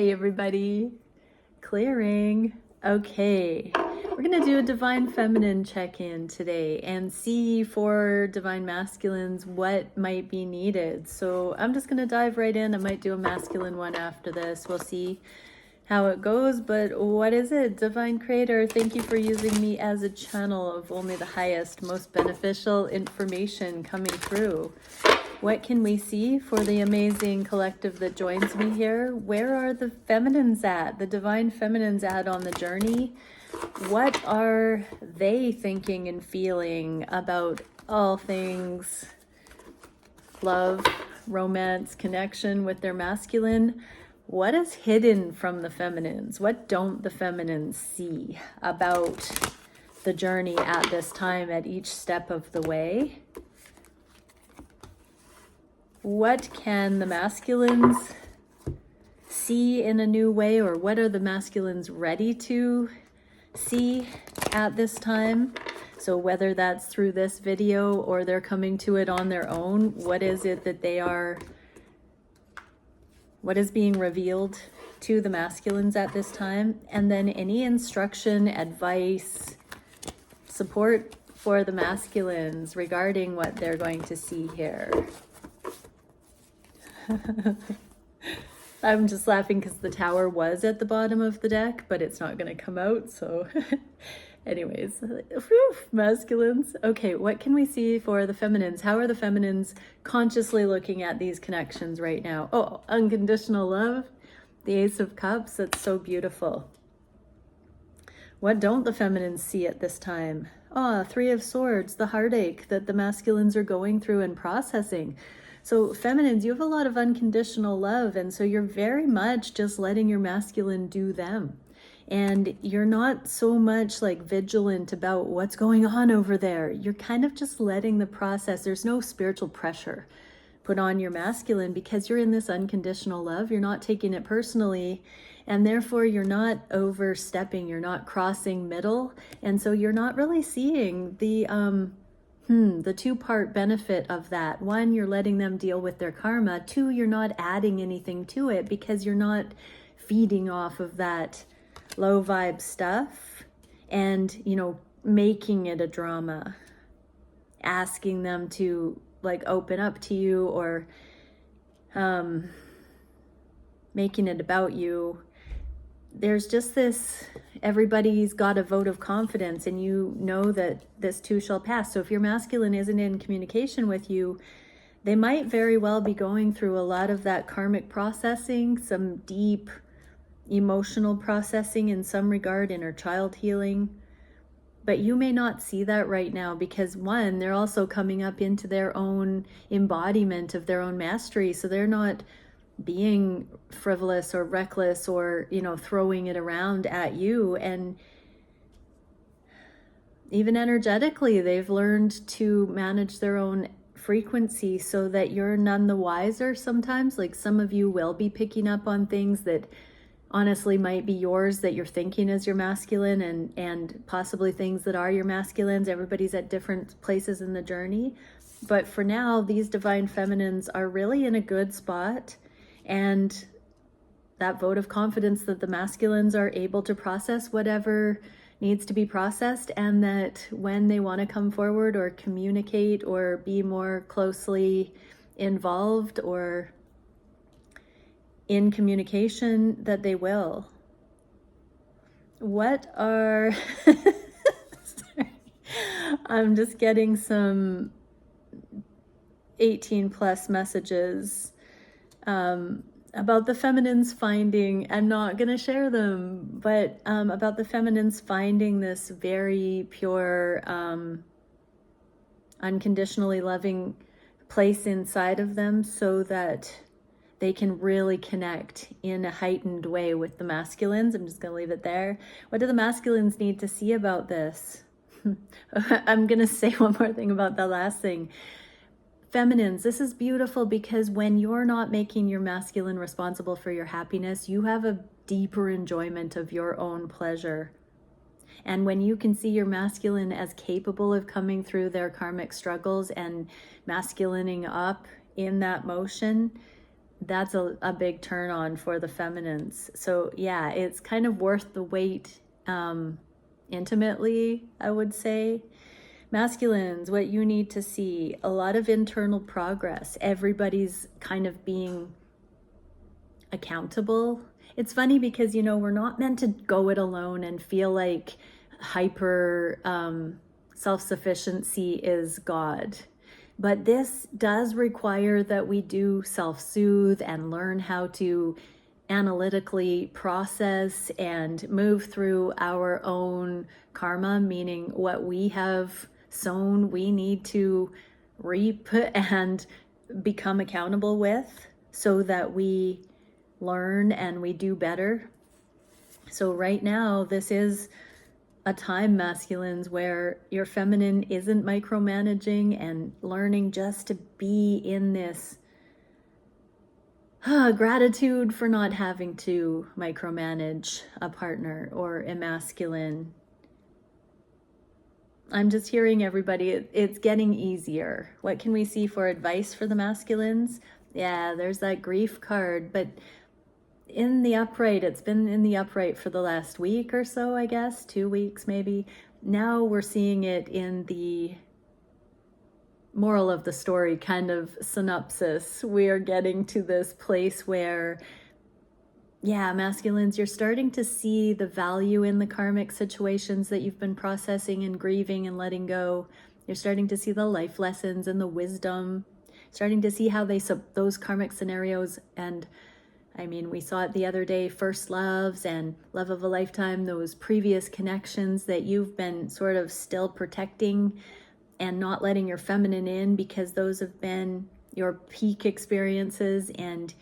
Hey everybody, clearing. Okay, we're gonna do a divine feminine check-in today and see for divine masculines what might be needed. So I'm just gonna dive right in. I might do a masculine one after this. We'll see how it goes, but what is it? Divine Creator, thank you for using me as a channel of only the highest, most beneficial information coming through. What can we see for the amazing collective that joins me here? Where are the feminines at? The divine feminines at on the journey? What are they thinking and feeling about all things love, romance, connection with their masculine? What is hidden from the feminines? What don't the feminines see about the journey at this time, at each step of the way? What can the masculines see in a new way, or what are the masculines ready to see at this time? So whether that's through this video or they're coming to it on their own, what is it that they are, what is being revealed to the masculines at this time? And then any instruction, advice, support for the masculines regarding what they're going to see here. I'm just laughing because the tower was at the bottom of the deck, but it's not going to come out. So anyways, whew, masculines. Okay, what can we see for the feminines? How are the feminines consciously looking at these connections right now? Oh, unconditional love, the Ace of Cups. That's so beautiful. What don't the feminines see at this time? Oh, Three of Swords, the heartache that the masculines are going through and processing. So feminines, you have a lot of unconditional love, and so you're very much just letting your masculine do them. And you're not so much like vigilant about what's going on over there. You're kind of just letting the process. There's no spiritual pressure put on your masculine because you're in this unconditional love. You're not taking it personally, and therefore you're not overstepping. You're not crossing middle, and so you're not really seeing the two-part benefit of that. One, you're letting them deal with their karma. Two, you're not adding anything to it because you're not feeding off of that low vibe stuff and, you know, making it a drama, asking them to like open up to you or making it about you. There's just this, everybody's got a vote of confidence, and you know that this too shall pass. So if your masculine isn't in communication with you, they might very well be going through a lot of that karmic processing, some deep emotional processing in some regard, inner child healing. But you may not see that right now because, one, they're also coming up into their own embodiment of their own mastery. So they're not being frivolous or reckless or, you know, throwing it around at you. And even energetically, they've learned to manage their own frequency so that you're none the wiser sometimes. Like some of you will be picking up on things that honestly might be yours that you're thinking as your masculine, and possibly things that are your masculines. Everybody's at different places in the journey. But for now, these divine feminines are really in a good spot. And that vote of confidence that the masculines are able to process whatever needs to be processed, and that when they want to come forward or communicate or be more closely involved or in communication, that they will. What are... Sorry. I'm just getting some 18 plus messages about the feminines finding, I'm not going to share them, but about the feminines finding this very pure, unconditionally loving place inside of them so that they can really connect in a heightened way with the masculines. I'm just going to leave it there. What do the masculines need to see about this? I'm going to say one more thing about the last thing. Feminines, this is beautiful because when you're not making your masculine responsible for your happiness, you have a deeper enjoyment of your own pleasure. And when you can see your masculine as capable of coming through their karmic struggles and masculining up in that motion, that's a big turn on for the feminines. So yeah, it's kind of worth the wait, intimately, I would say. Masculines, what you need to see, a lot of internal progress. Everybody's kind of being accountable. It's funny because, you know, we're not meant to go it alone and feel like hyper self-sufficiency is God. But this does require that we do self-soothe and learn how to analytically process and move through our own karma, meaning what we have sown, we need to reap and become accountable with so that we learn and we do better. So right now, this is a time, masculines, where your feminine isn't micromanaging and learning just to be in this gratitude for not having to micromanage a partner or a masculine. I'm just hearing everybody, it's getting easier. What can we see for advice for the masculines? Yeah, there's that grief card, but in the upright, it's been in the upright for the last week or so, I guess, 2 weeks maybe. Now we're seeing it in the moral of the story kind of synopsis. We are getting to this place where, yeah, masculines, you're starting to see the value in the karmic situations that you've been processing and grieving and letting go. You're starting to see the life lessons and the wisdom, starting to see how those karmic scenarios, and I mean, we saw it the other day, first loves and love of a lifetime, those previous connections that you've been sort of still protecting and not letting your feminine in because those have been your peak experiences and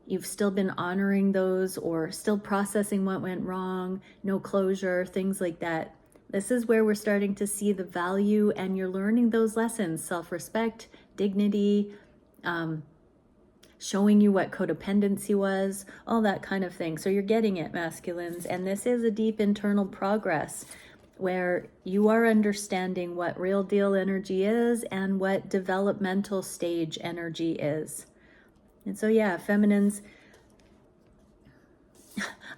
you've still been honoring those or still processing what went wrong, no closure, things like that. This is where we're starting to see the value and you're learning those lessons, self-respect, dignity, showing you what codependency was, all that kind of thing. So you're getting it, masculines. And this is a deep internal progress where you are understanding what real deal energy is and what developmental stage energy is. And so, yeah, feminines,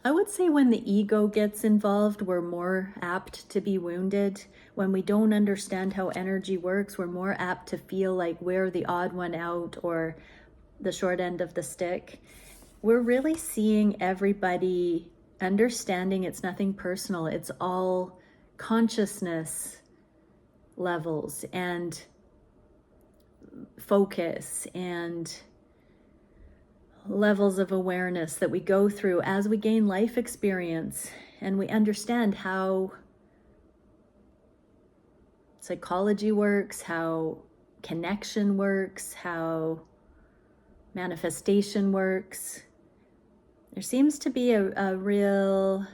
I would say when the ego gets involved, we're more apt to be wounded. When we don't understand how energy works, we're more apt to feel like we're the odd one out or the short end of the stick. We're really seeing everybody understanding it's nothing personal. It's all consciousness levels and focus and levels of awareness that we go through as we gain life experience and we understand how psychology works, how connection works, how manifestation works. There seems to be a real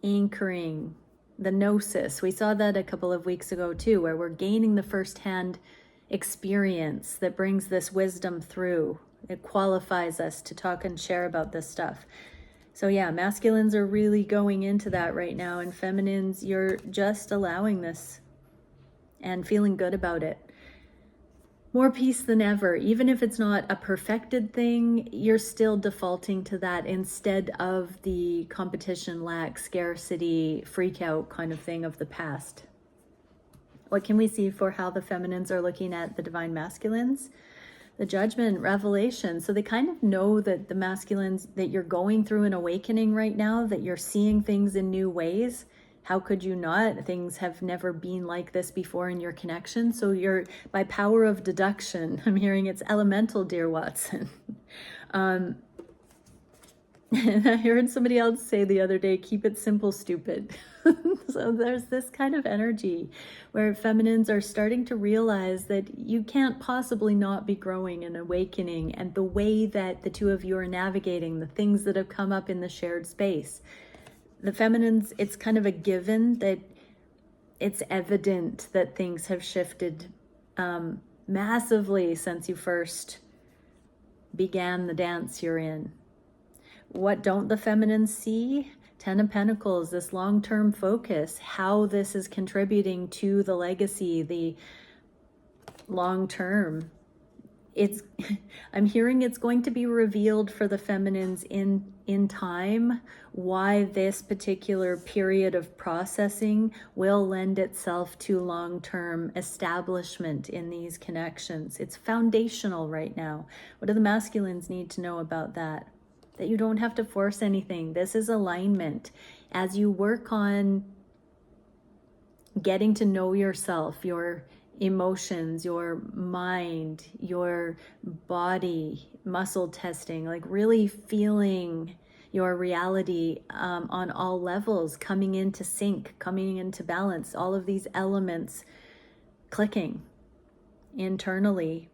anchoring, the gnosis. We saw that a couple of weeks ago too, where we're gaining the firsthand experience that brings this wisdom through. It qualifies us to talk and share about this stuff. So yeah, masculines are really going into that right now, and feminines, you're just allowing this and feeling good about it. More peace than ever. Even if it's not a perfected thing, you're still defaulting to that instead of the competition, lack, scarcity, freak out kind of thing of the past. What can we see for how the feminines are looking at the divine masculines? The judgment, revelation. So they kind of know that the masculines, that you're going through an awakening right now, that you're seeing things in new ways. How could you not? Things have never been like this before in your connection. So you're, by power of deduction, I'm hearing it's elemental, dear Watson. And I heard somebody else say the other day, keep it simple, stupid. So there's this kind of energy where feminines are starting to realize that you can't possibly not be growing and awakening, and the way that the two of you are navigating the things that have come up in the shared space. The feminines, it's kind of a given that it's evident that things have shifted massively since you first began the dance you're in. What don't the feminines see? Ten of Pentacles, this long-term focus, how this is contributing to the legacy, the long-term. it's I'm hearing it's going to be revealed for the feminines in time why this particular period of processing will lend itself to long-term establishment in these connections. It's foundational right now. What do the masculines need to know about that? That you don't have to force anything. This is alignment. As you work on getting to know yourself, your emotions, your mind, your body, muscle testing, like really feeling your reality on all levels, coming into sync, coming into balance, all of these elements clicking internally.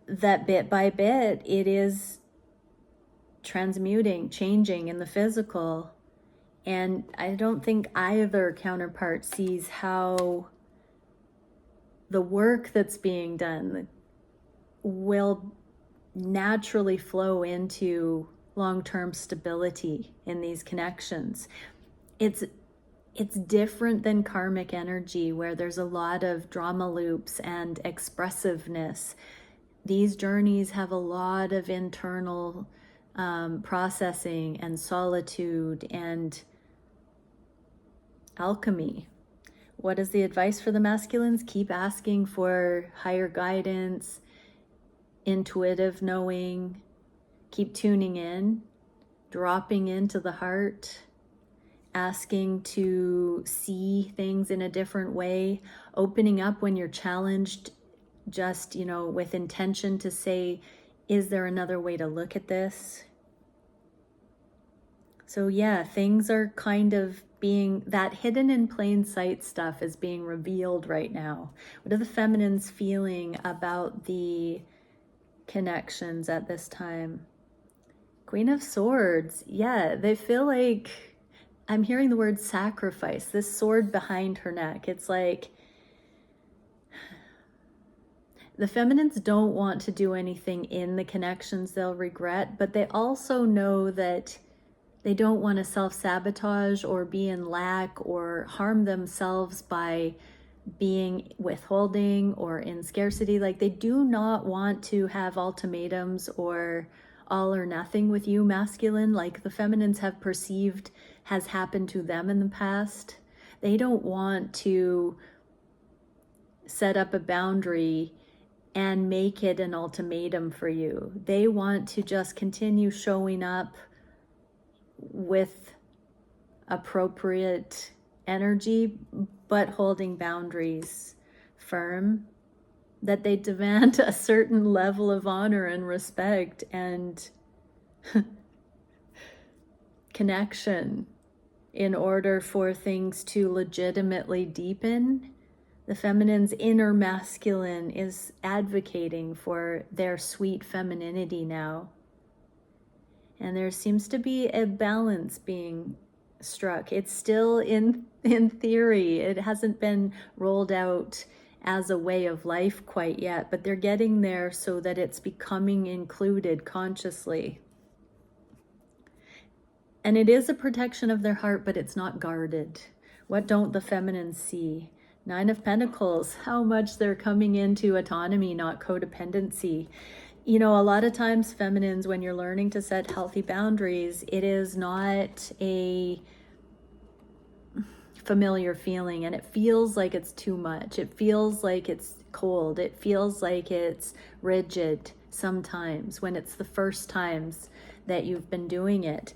That bit by bit, it is transmuting, changing in the physical. And I don't think either counterpart sees how the work that's being done will naturally flow into long-term stability in these connections. It's different than karmic energy, where there's a lot of drama loops and expressiveness. These journeys have a lot of internal processing and solitude and alchemy. What is the advice for the masculines? Keep asking for higher guidance, intuitive knowing, keep tuning in, dropping into the heart, asking to see things in a different way, opening up when you're challenged, just, with intention to say, is there another way to look at this? So yeah, things are kind of being, that hidden in plain sight stuff is being revealed right now. What are the feminines feeling about the connections at this time? Queen of Swords. Yeah, they feel like, I'm hearing the word sacrifice, this sword behind her neck. It's like the feminines don't want to do anything in the connections they'll regret, but they also know that they don't want to self-sabotage or be in lack or harm themselves by being withholding or in scarcity. Like, they do not want to have ultimatums or all or nothing with you, masculine, like the feminines have perceived has happened to them in the past. They don't want to set up a boundary and make it an ultimatum for you. They want to just continue showing up with appropriate energy, but holding boundaries firm, that they demand a certain level of honor and respect and connection in order for things to legitimately deepen. The feminine's inner masculine is advocating for their sweet femininity now. And there seems to be a balance being struck. It's still in theory. It hasn't been rolled out as a way of life quite yet, but they're getting there so that it's becoming included consciously. And it is a protection of their heart, but it's not guarded. What don't the feminines see? Nine of Pentacles, how much they're coming into autonomy, not codependency. A lot of times feminines, when you're learning to set healthy boundaries, it is not a familiar feeling, and it feels like it's too much. It feels like it's cold. It feels like it's rigid sometimes when it's the first times that you've been doing it.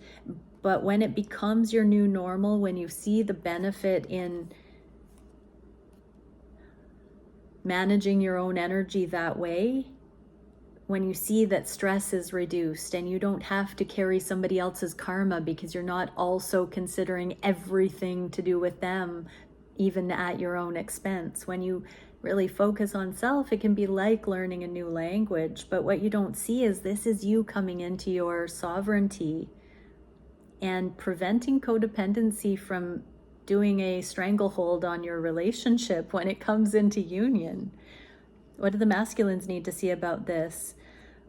But when it becomes your new normal, when you see the benefit in managing your own energy that way, when you see that stress is reduced and you don't have to carry somebody else's karma because you're not also considering everything to do with them, even at your own expense. When you really focus on self, it can be like learning a new language. But what you don't see is this is you coming into your sovereignty and preventing codependency from doing a stranglehold on your relationship when it comes into union. What do the masculines need to see about this?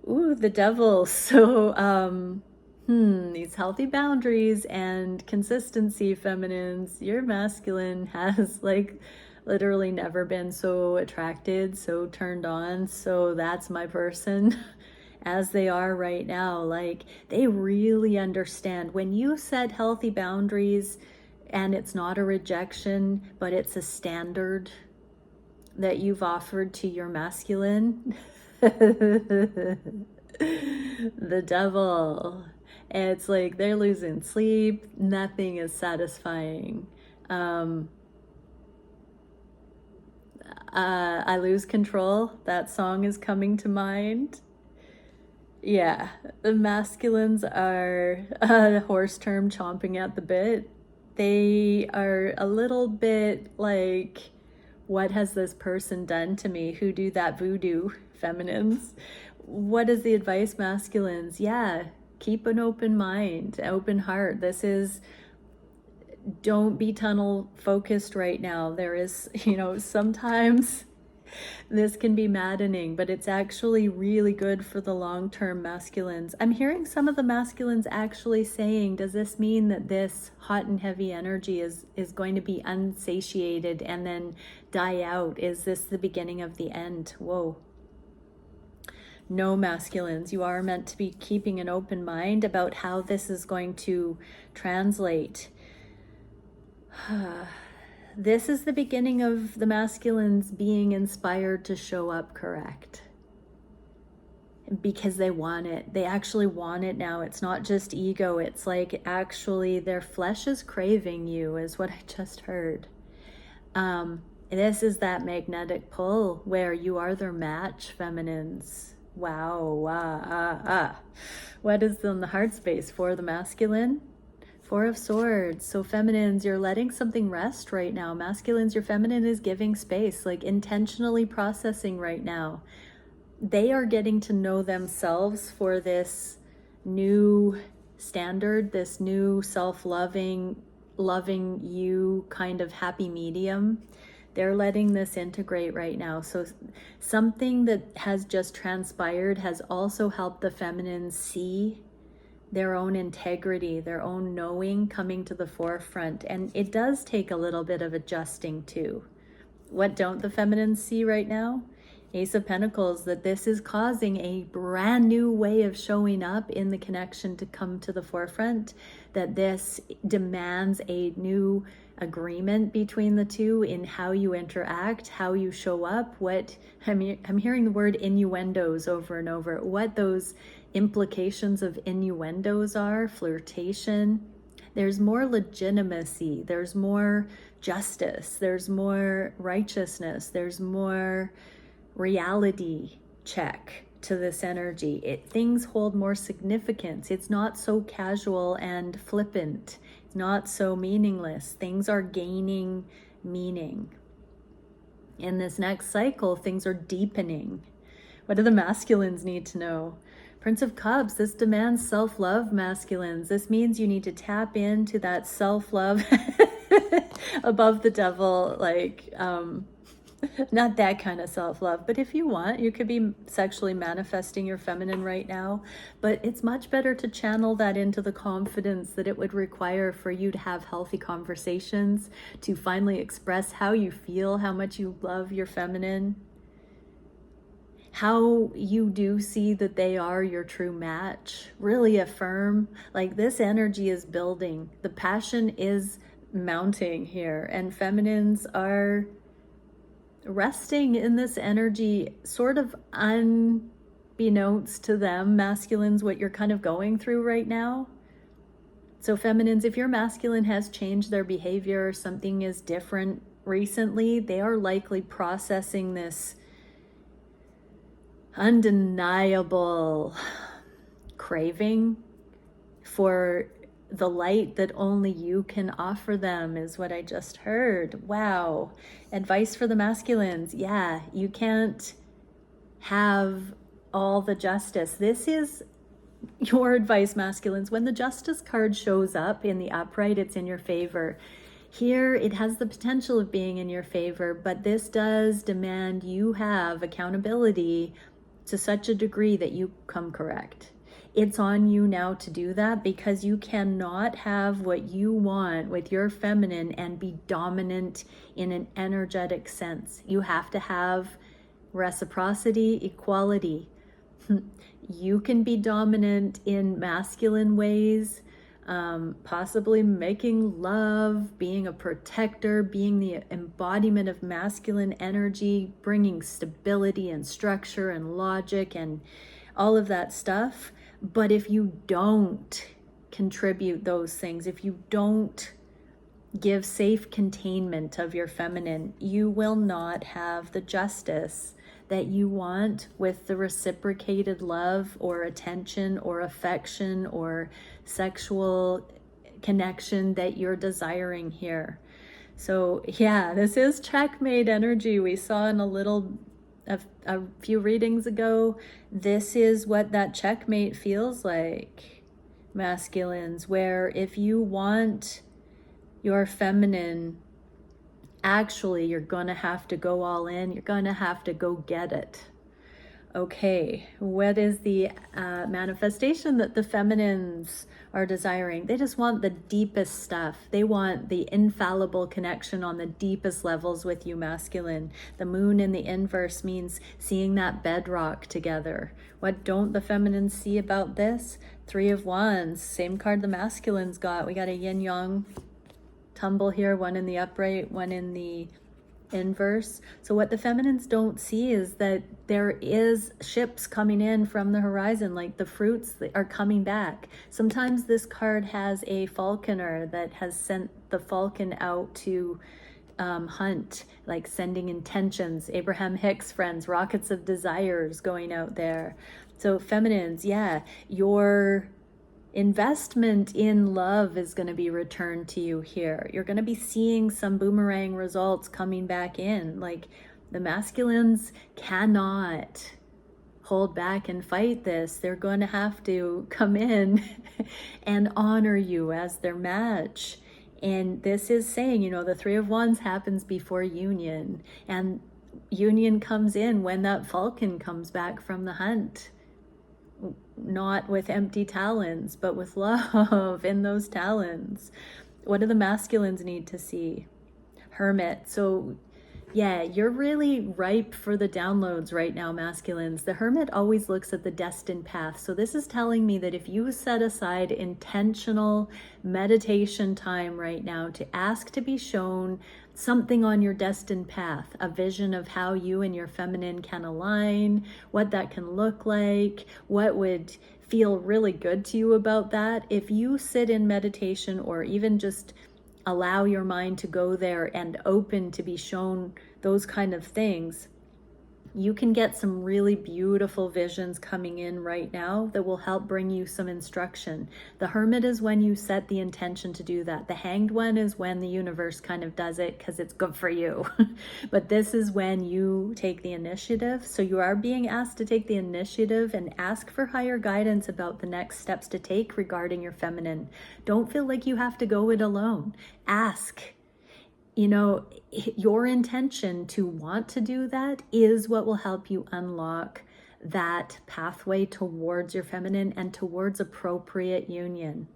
Ooh, the devil. So, these healthy boundaries and consistency, feminines. Your masculine has like literally never been so attracted, so turned on. So that's my person as they are right now. Like, they really understand when you set healthy boundaries and it's not a rejection, but it's a standard that you've offered to your masculine. The devil. It's like they're losing sleep. Nothing is satisfying. I Lose Control. That song is coming to mind. Yeah, the masculines are a horse term, chomping at the bit. They are a little bit like, what has this person done to me? Who do that voodoo, feminines? What is the advice, masculines? Yeah, keep an open mind, open heart. This is, don't be tunnel focused right now. There is, sometimes this can be maddening, but it's actually really good for the long-term masculines. I'm hearing some of the masculines actually saying, does this mean that this hot and heavy energy is going to be unsatiated and then die out? Is this the beginning of the end? Whoa. No, masculines, you are meant to be keeping an open mind about how this is going to translate. This is the beginning of the masculines being inspired to show up correct. Because they want it. They actually want it now. It's not just ego. It's like actually their flesh is craving you, is what I just heard. This is that magnetic pull where you are their match, feminines. Wow. What is in the heart space for the masculine? Four of Swords. So feminines, you're letting something rest right now. Masculines, your feminine is giving space, like intentionally processing right now. They are getting to know themselves for this new standard, this new self-loving, loving you kind of happy medium. They're letting this integrate right now. So something that has just transpired has also helped the feminines see their own integrity, their own knowing coming to the forefront. And it does take a little bit of adjusting too. What don't the feminines see right now? Ace of Pentacles, that this is causing a brand new way of showing up in the connection to come to the forefront, that this demands a new agreement between the two in how you interact, how you show up. What I'm hearing the word innuendos over and over, what those implications of innuendos are, flirtation. There's more legitimacy, there's more justice, there's more righteousness, there's more reality check to this energy. Things hold more significance. It's not so casual and flippant. It's not so meaningless. Things are gaining meaning. In this next cycle, things are deepening. What do the masculines need to know? Prince of Cups, this demands self-love, masculines. This means you need to tap into that self-love above the devil, like, not that kind of self-love, but if you want, you could be sexually manifesting your feminine right now, but it's much better to channel that into the confidence that it would require for you to have healthy conversations, to finally express how you feel, how much you love your feminine, how you do see that they are your true match. Really affirm, like, this energy is building, the passion is mounting here, and feminines are resting in this energy, sort of unbeknownst to them, masculines, what you're kind of going through right now. So feminines, if your masculine has changed their behavior or something is different recently, they are likely processing this undeniable craving for the light that only you can offer them, is what I just heard. Wow. Advice for the masculines. Yeah, you can't have all the justice. This is your advice, masculines. When the justice card shows up in the upright, it's in your favor. Here, it has the potential of being in your favor, but this does demand you have accountability to such a degree that you come correct. it's on you now to do that, because you cannot have what you want with your feminine and be dominant in an energetic sense. You have to have reciprocity, equality. You can be dominant in masculine ways, possibly making love, being a protector, being the embodiment of masculine energy, bringing stability and structure and logic and all of that stuff. But if you don't contribute those things, if you don't give safe containment of your feminine, you will not have the justice that you want with the reciprocated love or attention or affection or sexual connection that you're desiring here. So yeah, this is checkmate energy. We saw in a few readings ago, this is what that checkmate feels like, masculines, where if you want your feminine, actually, you're gonna have to go all in. You're gonna have to go get it. Okay, what is the manifestation that the feminines are desiring? They just want the deepest stuff. They want the infallible connection on the deepest levels with you, masculine. The moon in the inverse means seeing that bedrock together. What don't the feminines see about this? Three of Wands, same card the masculines got. We got a yin yang tumble here, one in the upright, one in the inverse. So what the feminines don't see is that there is ships coming in from the horizon, like the fruits that are coming back. Sometimes this card has a falconer that has sent the falcon out to hunt, like sending intentions. Abraham Hicks friends, rockets of desires going out there. So feminines, yeah, your investment in love is going to be returned to you here. You're going to be seeing some boomerang results coming back in. Like, the masculines cannot hold back and fight this. They're going to have to come in and honor you as their match. And this is saying, you know, the Three of Wands happens before union, and union comes in when that falcon comes back from the hunt. Not with empty talons, but with love in those talons. What do the masculines need to see? Hermit. So yeah, you're really ripe for the downloads right now, masculines. The Hermit always looks at the destined path. So this is telling me that if you set aside intentional meditation time right now to ask to be shown something on your destined path, a vision of how you and your feminine can align, what that can look like, what would feel really good to you about that. If you sit in meditation or even just allow your mind to go there and open to be shown those kind of things, you can get some really beautiful visions coming in right now that will help bring you some instruction. The Hermit is when you set the intention to do that. The Hanged One is when the universe kind of does it because it's good for you. But this is when you take the initiative. So you are being asked to take the initiative and ask for higher guidance about the next steps to take regarding your feminine. Don't feel like you have to go it alone. Ask. You know, your intention to want to do that is what will help you unlock that pathway towards your feminine and towards appropriate union.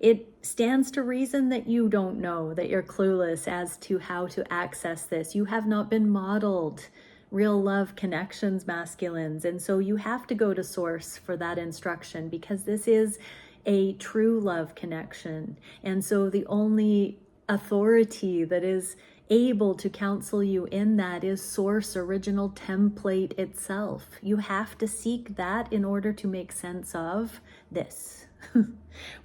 It stands to reason that you don't know, that you're clueless as to how to access this. You have not been modeled real love connections, masculines. And so you have to go to source for that instruction, because this is a true love connection. And so the only authority that is able to counsel you in that is source, original template itself. You have to seek that in order to make sense of this.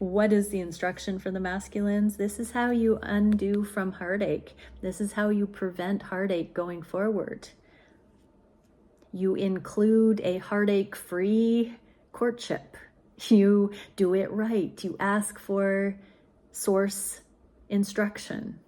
What is the instruction for the masculines? This is how you undo from heartache. This is how you prevent heartache going forward. You include a heartache-free courtship. You do it right. You ask for source instruction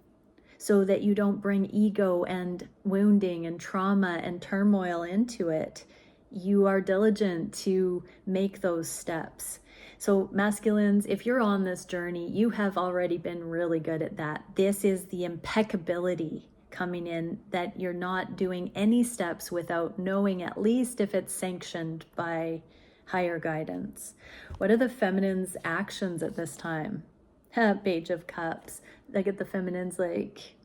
so that you don't bring ego and wounding and trauma and turmoil into it. You are diligent to make those steps. So masculines, if you're on this journey, you have already been really good at that. This is the impeccability coming in, that you're not doing any steps without knowing, at least if it's sanctioned by higher guidance? What are the feminine's actions at this time? Page of Cups. I get the feminine's like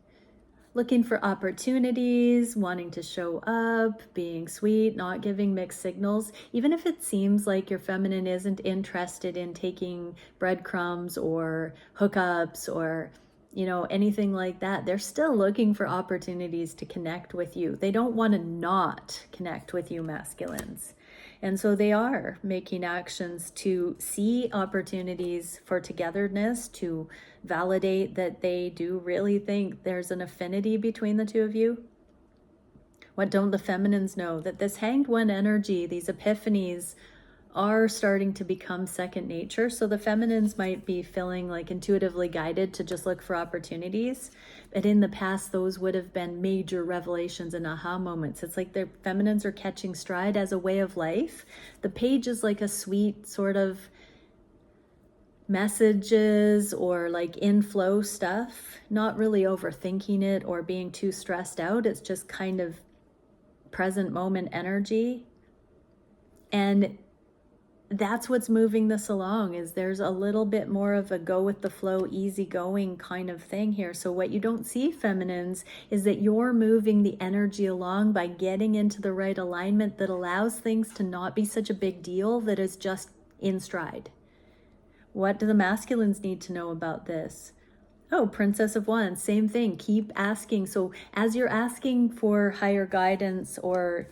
looking for opportunities, wanting to show up, being sweet, not giving mixed signals. Even if it seems like your feminine isn't interested in taking breadcrumbs or hookups or, you know, anything like that, they're still looking for opportunities to connect with you. They don't want to not connect with you, masculines. And so they are making actions to see opportunities for togetherness, to validate that they do really think there's an affinity between the two of you. What don't the feminines know? That this hanged one energy, these epiphanies, are starting to become second nature. So the feminines might be feeling like intuitively guided to just look for opportunities. But in the past, those would have been major revelations and aha moments. It's like the feminines are catching stride as a way of life. The page is like a sweet sort of messages or like inflow stuff, not really overthinking it or being too stressed out. It's just kind of present moment energy. And that's what's moving this along, is there's a little bit more of a go with the flow, easygoing kind of thing here. So what you don't see, feminines, is that you're moving the energy along by getting into the right alignment that allows things to not be such a big deal, that is just in stride. What do the masculines need to know about this? Oh, Princess of Wands, same thing. Keep asking. So as you're asking for higher guidance or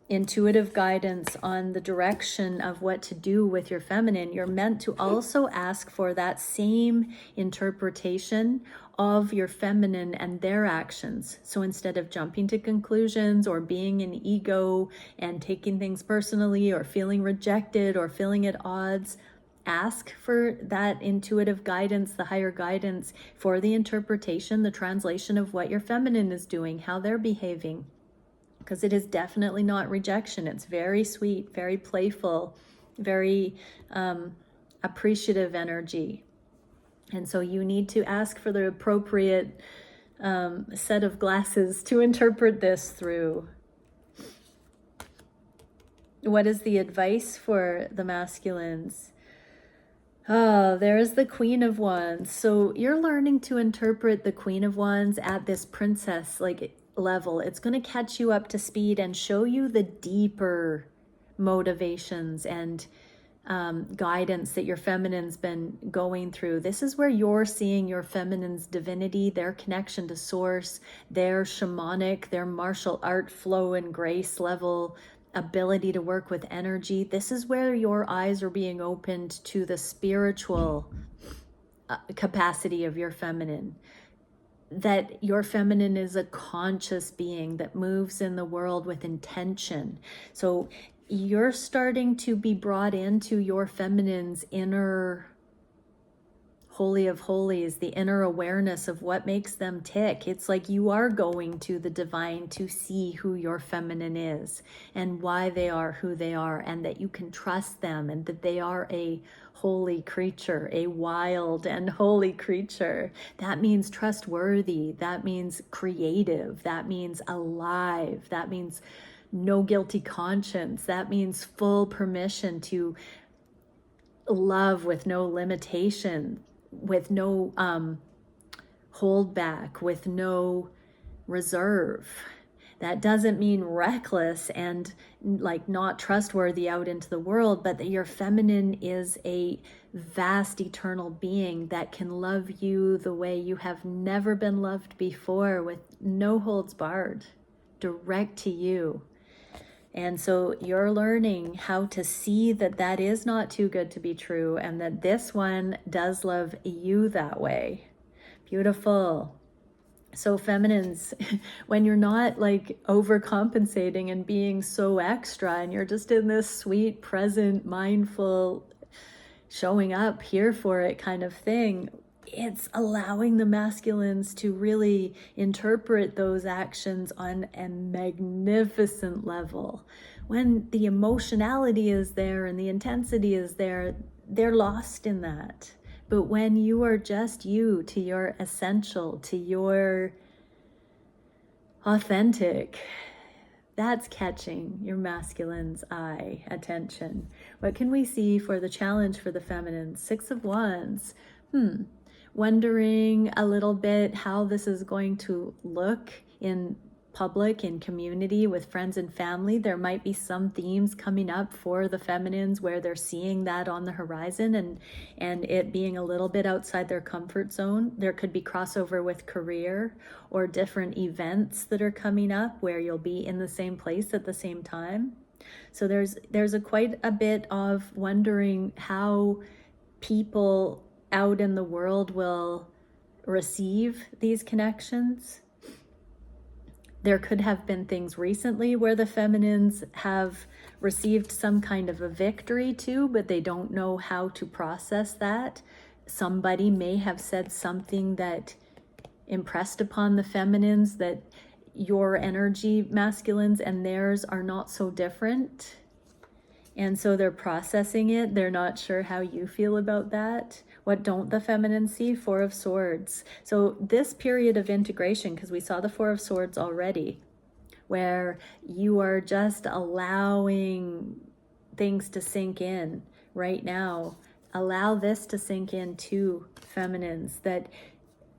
intuitive guidance on the direction of what to do with your feminine, you're meant to also ask for that same interpretation of your feminine and their actions. So instead of jumping to conclusions or being an ego and taking things personally or feeling rejected or feeling at odds, ask for that intuitive guidance, the higher guidance for the interpretation, the translation of what your feminine is doing, how they're behaving. Because it is definitely not rejection. It's very sweet, very playful, very appreciative energy. And so you need to ask for the appropriate set of glasses to interpret this through. What is the advice for the masculines? Oh, there's the Queen of Wands. So you're learning to interpret the Queen of Wands at this princess level. It's going to catch you up to speed and show you the deeper motivations and guidance that your feminine's been going through. This is where you're seeing your feminine's divinity, their connection to source, their shamanic, their martial art flow and grace level ability to work with energy. This is where your eyes are being opened to the spiritual capacity of your feminine. That your feminine is a conscious being that moves in the world with intention. So you're starting to be brought into your feminine's inner holy of holies, the inner awareness of what makes them tick. It's like you are going to the divine to see who your feminine is and why they are who they are, and that you can trust them, and that they are a holy creature, a wild and holy creature. That means trustworthy. That means creative. That means alive. That means no guilty conscience. That means full permission to love with no limitation, with no hold back, with no reserve. That doesn't mean reckless and like not trustworthy out into the world, but that your feminine is a vast eternal being that can love you the way you have never been loved before, with no holds barred, direct to you. And so you're learning how to see that that is not too good to be true, and that this one does love you that way. Beautiful. So feminines, when you're not like overcompensating and being so extra, and you're just in this sweet, present, mindful, showing up here for it kind of thing, it's allowing the masculines to really interpret those actions on a magnificent level. When the emotionality is there and the intensity is there, they're lost in that. But when you are just you, to your essential, to your authentic, That's catching your masculine's eye, attention. What can we see for the challenge for the feminine? 6 of Wands. Wondering a little bit how this is going to look in public, in community, with friends and family. There might be some themes coming up for the feminines where they're seeing that on the horizon and it being a little bit outside their comfort zone. There could be crossover with career or different events that are coming up where you'll be in the same place at the same time. So there's quite a bit of wondering how people out in the world will receive these connections. There could have been things recently where the feminines have received some kind of a victory too, but they don't know how to process that. Somebody may have said something that impressed upon the feminines that your energy, masculines, and theirs are not so different. And so they're processing it. They're not sure how you feel about that. What don't the feminine see? 4 of Swords. So this period of integration, because we saw the 4 of Swords already, where you are just allowing things to sink in right now. Allow this to sink in too, feminines, that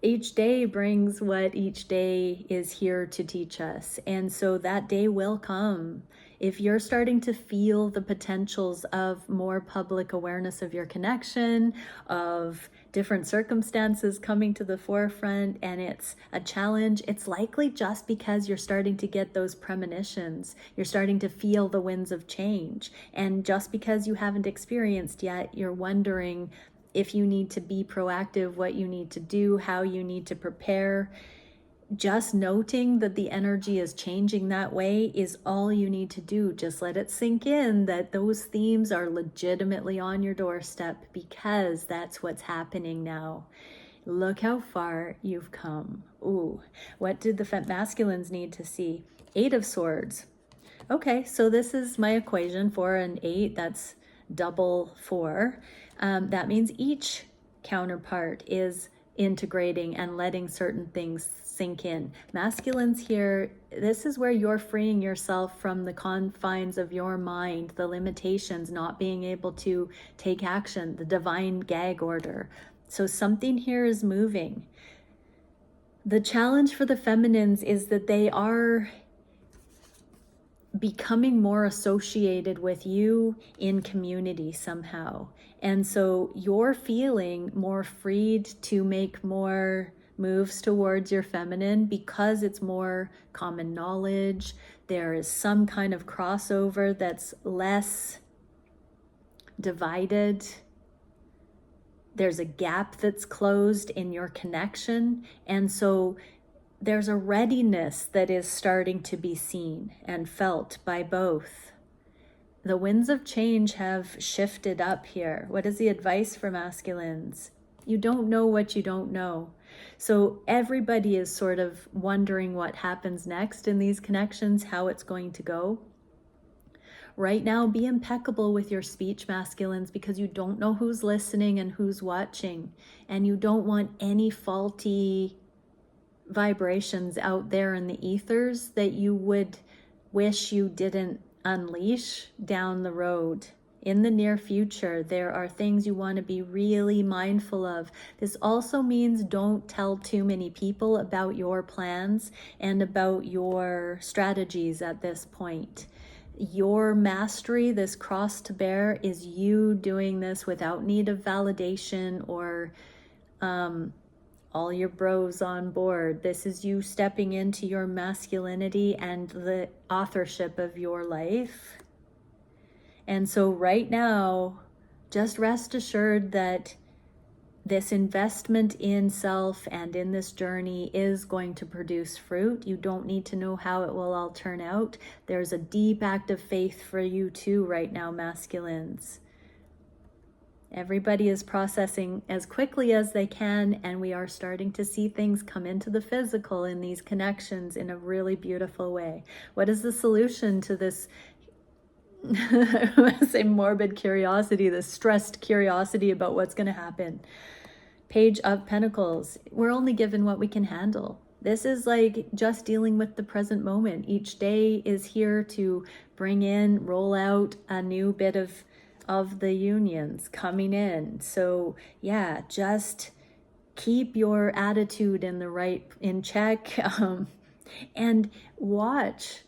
each day brings what each day is here to teach us. And so that day will come. If you're starting to feel the potentials of more public awareness of your connection, of different circumstances coming to the forefront, and it's a challenge, it's likely just because you're starting to get those premonitions. You're starting to feel the winds of change. And just because you haven't experienced yet, you're wondering if you need to be proactive, what you need to do, how you need to prepare. Just noting that the energy is changing that way is all you need to do. Just let it sink in that those themes are legitimately on your doorstep, because that's what's happening now. Look how far you've come. Ooh, what did the masculines need to see? 8 of Swords. Okay, so this is my equation, 4 and 8. That's double 4. That means each counterpart is integrating and letting certain things sink in. Masculines here, this is where you're freeing yourself from the confines of your mind, the limitations, not being able to take action, the divine gag order. So something here is moving. The challenge for the feminines is that they are becoming more associated with you in community somehow. And so you're feeling more freed to make more moves towards your feminine because it's more common knowledge. There is some kind of crossover that's less divided. There's a gap that's closed in your connection. And so there's a readiness that is starting to be seen and felt by both. The winds of change have shifted up here. What is the advice for masculines? You don't know what you don't know. So everybody is sort of wondering what happens next in these connections, how it's going to go. Right now, be impeccable with your speech, masculines, because you don't know who's listening and who's watching. And you don't want any faulty vibrations out there in the ethers that you would wish you didn't unleash down the road. In the near future, there are things you want to be really mindful of. This also means don't tell too many people about your plans and about your strategies at this point. Your mastery, this cross to bear, is you doing this without need of validation or all your bros on board. This is you stepping into your masculinity and the authorship of your life. And so right now, just rest assured that this investment in self and in this journey is going to produce fruit. You don't need to know how it will all turn out. There's a deep act of faith for you too right now, masculines. Everybody is processing as quickly as they can, and we are starting to see things come into the physical in these connections in a really beautiful way. What is the solution to this, I want to say morbid curiosity, this stressed curiosity about what's going to happen? Page of Pentacles. We're only given what we can handle. This is like just dealing with the present moment. Each day is here to bring in, roll out a new bit of the unions coming in. So yeah, just keep your attitude in check, and watch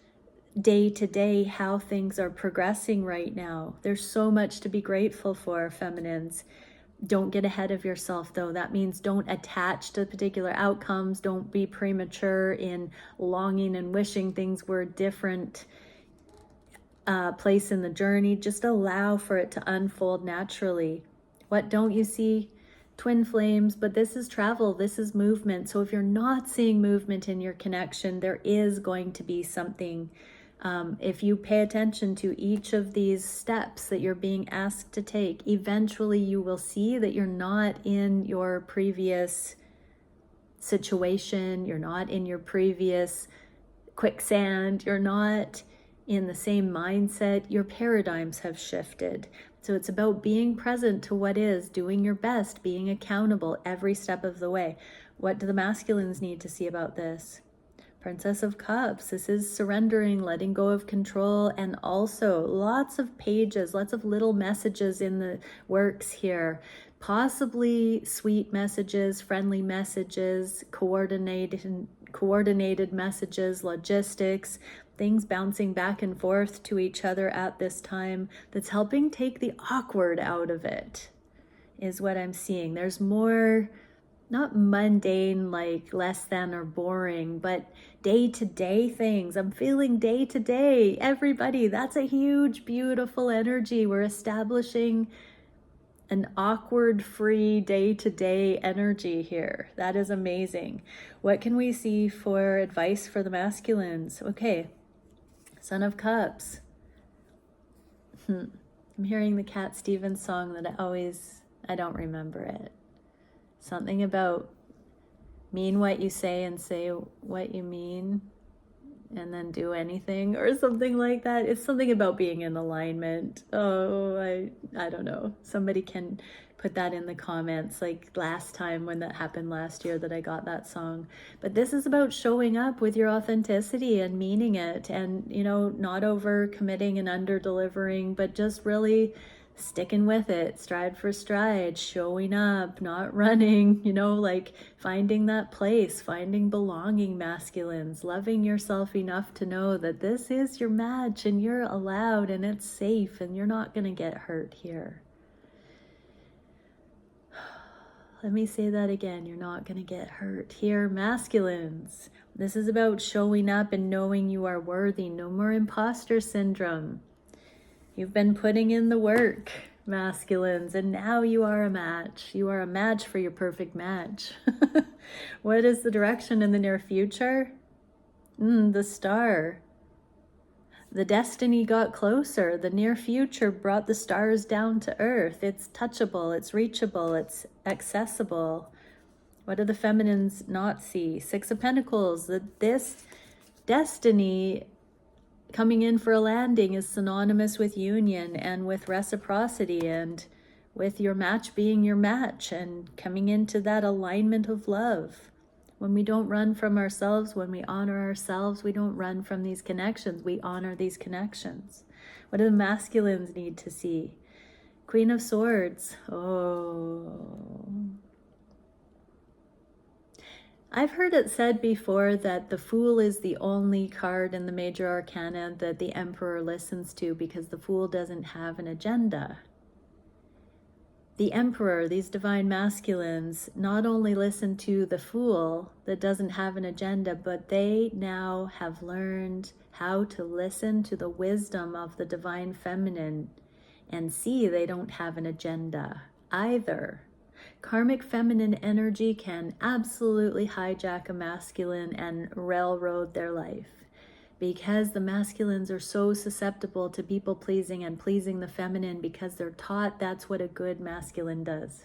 day to day how things are progressing right now. There's so much to be grateful for, feminines. Don't get ahead of yourself, though. That means don't attach to particular outcomes. Don't be premature in longing and wishing things were a different place in the journey. Just allow for it to unfold naturally. What don't you see? Twin flames, but this is travel, this is movement. So if you're not seeing movement in your connection, there is going to be something. If you pay attention to each of these steps that you're being asked to take, eventually you will see that you're not in your previous situation, you're not in your previous quicksand, you're not in the same mindset. Your paradigms have shifted. So it's about being present to what is, doing your best, being accountable every step of the way. What do the masculines need to see about this? Princess of Cups. This is surrendering, letting go of control, and also lots of pages, lots of little messages in the works here. Possibly sweet messages, friendly messages, coordinated messages, logistics, things bouncing back and forth to each other at this time that's helping take the awkward out of it, is what I'm seeing. There's more, not mundane, like less than or boring, but day-to-day things. I'm feeling day-to-day. Everybody, that's a huge, beautiful energy. We're establishing an awkward-free day-to-day energy here. That is amazing. What can we see for advice for the masculines? Okay, Son of Cups. I'm hearing the Cat Stevens song that I don't remember it. Something about mean what you say and say what you mean and then do anything or something like that. It's something about being in alignment. Oh, I don't know. Somebody can put that in the comments, like last time when that happened last year that I got that song. But this is about showing up with your authenticity and meaning it, and not over committing and under delivering, but just really sticking with it, stride for stride, showing up, not running, like finding that place, finding belonging, masculines, loving yourself enough to know that this is your match and you're allowed and it's safe and you're not going to get hurt here. Let me say that again. You're not going to get hurt here, masculines. This is about showing up and knowing you are worthy. No more imposter syndrome. You've been putting in the work, masculines, and now you are a match. You are a match for your perfect match. What is the direction in the near future? The star. The destiny got closer. The near future brought the stars down to earth. It's touchable, it's reachable, it's accessible. What do the feminines not see? Six of Pentacles. That this destiny coming in for a landing is synonymous with union and with reciprocity and with your match being your match and coming into that alignment of love. When we don't run from ourselves, when we honor ourselves, we don't run from these connections. We honor these connections. What do the masculines need to see? Queen of Swords. Oh. I've heard it said before that the Fool is the only card in the major arcana that the Emperor listens to because the Fool doesn't have an agenda. The Emperor, these divine masculines, not only listen to the Fool that doesn't have an agenda, but they now have learned how to listen to the wisdom of the divine feminine and see they don't have an agenda either. Karmic feminine energy can absolutely hijack a masculine and railroad their life because the masculines are so susceptible to people pleasing and pleasing the feminine because they're taught that's what a good masculine does.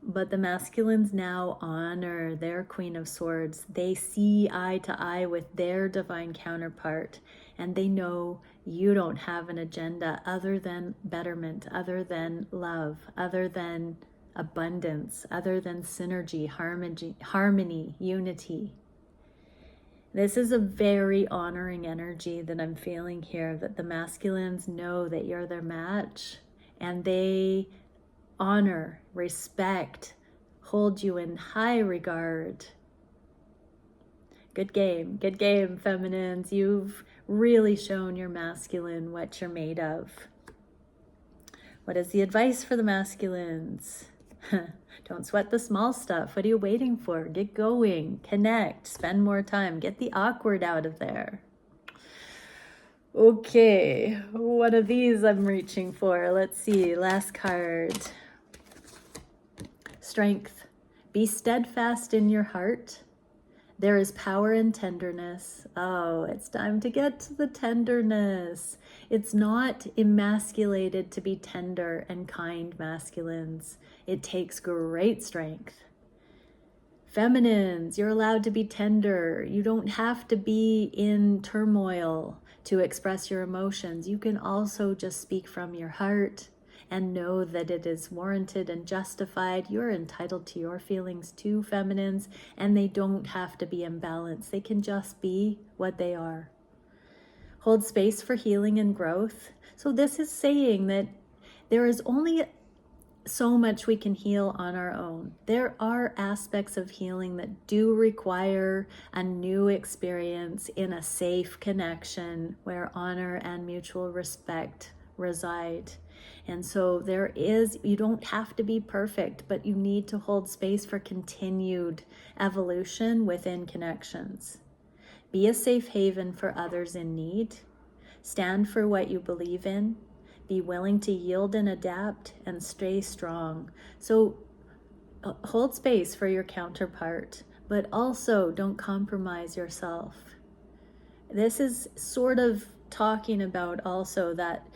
But the masculines now honor their Queen of Swords. They see eye to eye with their divine counterpart, and they know you don't have an agenda other than betterment, other than love, other than abundance, other than synergy, harmony, unity. This is a very honoring energy that I'm feeling here, that the masculines know that you're their match, and they honor, respect, hold you in high regard. Good game, feminines. You've really shown your masculine what you're made of. What is the advice for the masculines? Don't sweat the small stuff. What are you waiting for? Get going, connect, spend more time, get the awkward out of there. Okay, one of these I'm reaching for. Let's see, last card. Strength. Be steadfast in your heart. There is power in tenderness. Oh, it's time to get to the tenderness. It's not emasculated to be tender and kind, masculines. It takes great strength. Feminines, you're allowed to be tender. You don't have to be in turmoil to express your emotions. You can also just speak from your heart and know that it is warranted and justified. You're entitled to your feelings too, feminines, and they don't have to be imbalanced. They can just be what they are. Hold space for healing and growth. So this is saying that there is only so much we can heal on our own. There are aspects of healing that do require a new experience in a safe connection where honor and mutual respect reside. And so you don't have to be perfect, but you need to hold space for continued evolution within connections. Be a safe haven for others in need. Stand for what you believe in. Be willing to yield and adapt, and stay strong. So hold space for your counterpart, but also don't compromise yourself. This is sort of talking about also that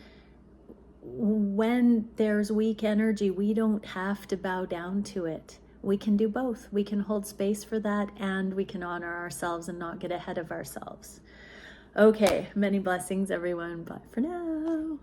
when there's weak energy, we don't have to bow down to it. We can do both. We can hold space for that, and we can honor ourselves and not get ahead of ourselves. Okay, many blessings, everyone. Bye for now.